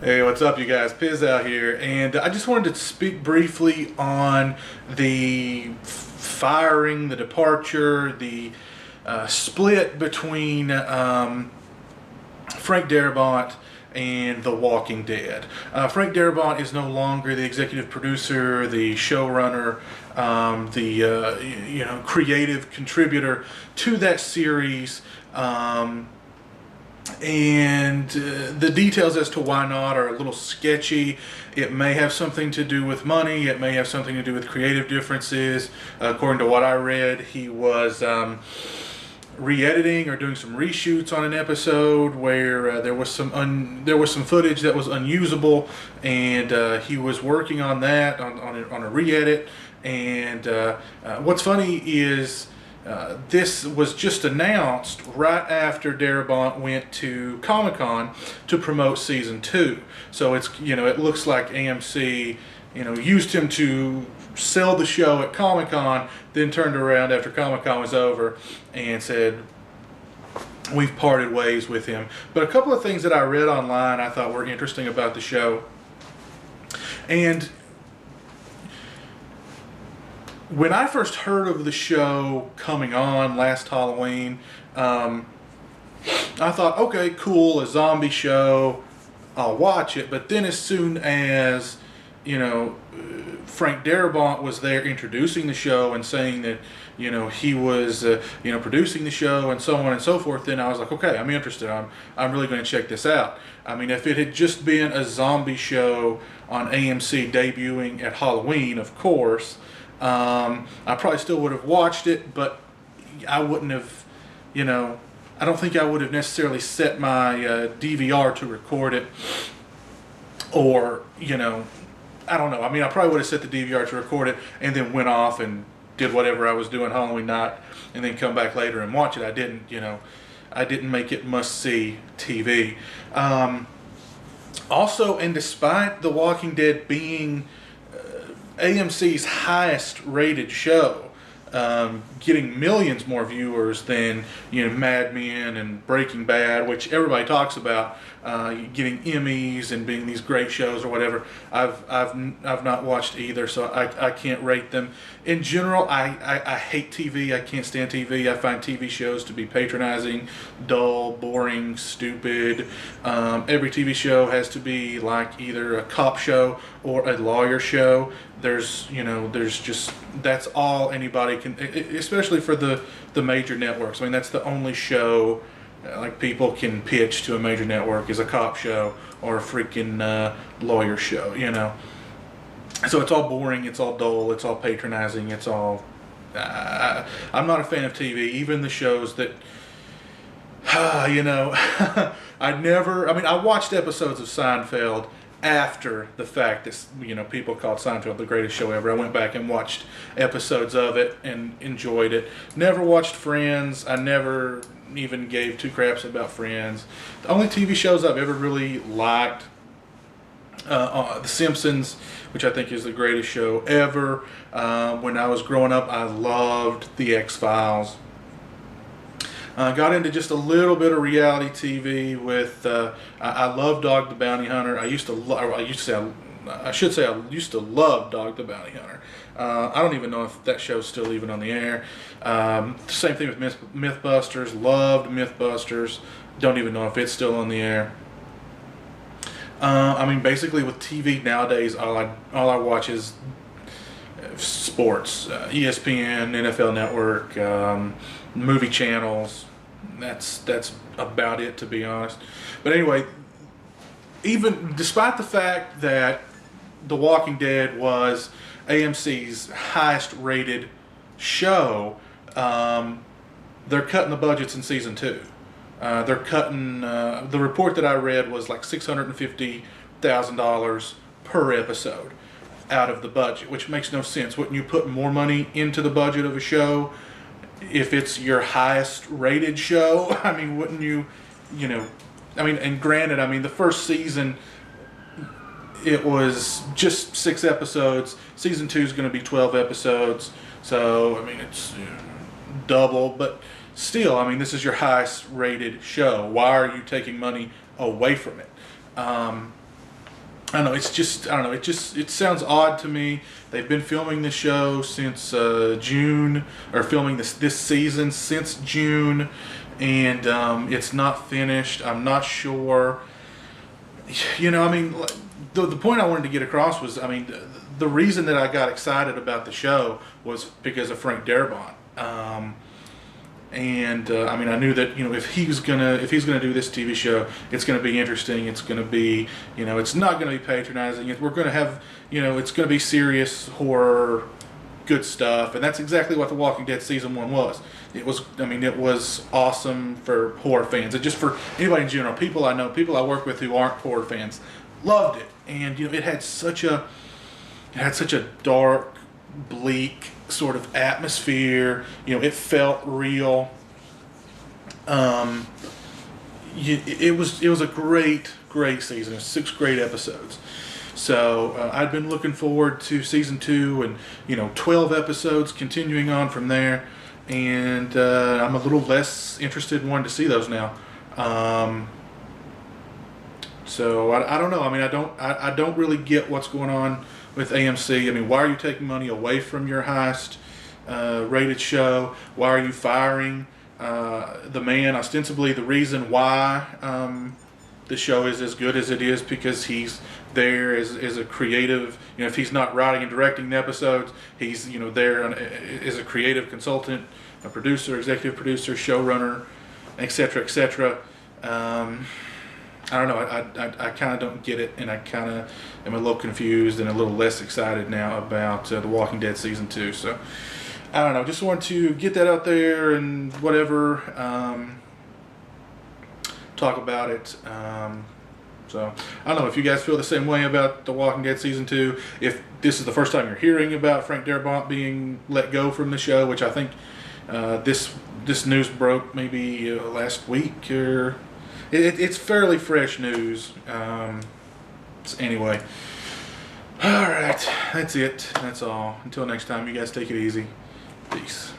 Hey, what's up, you guys? Piz out here, and I just wanted to speak briefly on the firing, the departure, the split between Frank Darabont and The Walking Dead. Frank Darabont is no longer the executive producer, the showrunner, the creative contributor to that series. And the details as to why not are a little sketchy. It may have something to do with money. It may have something to do with creative differences. According to what I read, he was re-editing or doing some reshoots on an episode where there was some footage that was unusable, and he was working on that on a re-edit. And what's funny is this was just announced right after Darabont went to Comic-Con to promote season 2. So it's, it looks like AMC, used him to sell the show at Comic-Con, then turned around after Comic-Con was over and said, we've parted ways with him. But a couple of things that I read online I thought were interesting about the show. And when I first heard of the show coming on last Halloween, I thought, okay, cool, a zombie show, I'll watch it. But then as soon as, Frank Darabont was there introducing the show and saying that, he was, producing the show and so on and so forth, then I was like, okay, I'm interested. I'm really going to check this out. I mean, if it had just been a zombie show on AMC debuting at Halloween, of course, I probably still would have watched it, but I wouldn't have, I don't think I would have necessarily set my DVR to record it, or, I don't know. I mean, I probably would have set the DVR to record it and then went off and did whatever I was doing Halloween night and then come back later and watch it. I didn't make it must-see TV. Also, and despite The Walking Dead being AMC's highest rated show, getting millions more viewers than Mad Men and Breaking Bad, which everybody talks about, getting Emmys and being these great shows or whatever. I've not watched either, so I can't rate them. In general, I hate TV. I can't stand TV. I find TV shows to be patronizing, dull, boring, stupid. Every TV show has to be like either a cop show or a lawyer show. There's just, that's all anybody can, especially for the major networks. I mean, that's the only show like people can pitch to a major network is a cop show or a freaking lawyer show, So it's all boring, it's all dull, it's all patronizing, it's all, I'm not a fan of TV, even the shows that, I watched episodes of Seinfeld after the fact that, people called Seinfeld the greatest show ever. I went back and watched episodes of it and enjoyed it. Never watched Friends. I never even gave two craps about Friends. The only TV shows I've ever really liked, The Simpsons, which I think is the greatest show ever. When I was growing up, I loved The X-Files. Got into just a little bit of reality TV with, I love Dog the Bounty Hunter. I used to love Dog the Bounty Hunter. I don't even know if that show's still even on the air. Same thing with Mythbusters. Loved Mythbusters. Don't even know if it's still on the air. Basically with TV nowadays, all I watch is sports, ESPN, NFL Network, movie channels. That's about it, to be honest. But anyway, even despite the fact that The Walking Dead was AMC's highest rated show, they're cutting the budgets in season 2. They're cutting, the report that I read was like $650,000 per episode out of the budget, which makes no sense. Wouldn't you put more money into the budget of a show if it's your highest rated show? I mean, wouldn't you, and granted, the first season, it was just 6 episodes. Season 2 is going to be 12 episodes. So, it's double, but still, this is your highest rated show. Why are you taking money away from it? I don't know. It's just, I don't know. It sounds odd to me. They've been filming the show since June, or filming this season since June, and it's not finished. I'm not sure. I mean, the point I wanted to get across was, I mean, the reason that I got excited about the show was because of Frank Darabont. I mean, I knew that if he's gonna do this TV show, it's gonna be interesting. It's gonna be it's not gonna be patronizing. We're gonna have it's gonna be serious horror, good stuff, and that's exactly what The Walking Dead season 1 was. It was, I mean, it was awesome for horror fans, and just for anybody in general. People I know, people I work with who aren't horror fans, loved it, and it had such a dark, bleak sort of atmosphere. It felt real. It was a great season. It was 6 great episodes. So I'd been looking forward to season 2, and 12 episodes continuing on from there. And I'm a little less interested in wanting to see those now. So I don't know. I mean, I don't really get what's going on with AMC. I mean, why are you taking money away from your highest rated show? Why are you firing the man? Ostensibly, the reason why the show is as good as it is because he's there as a creative. If he's not writing and directing the episodes, he's there as a creative consultant, a producer, executive producer, showrunner, etc., etc. I don't know. I kind of don't get it, and I kind of am a little confused and a little less excited now about The Walking Dead season 2. So I don't know. Just want to get that out there and whatever. Talk about it. So I don't know if you guys feel the same way about The Walking Dead season 2. If this is the first time you're hearing about Frank Darabont being let go from the show, which I think this news broke maybe last week, or it's fairly fresh news. So anyway, all right, that's it. That's all. Until next time, you guys take it easy. Peace.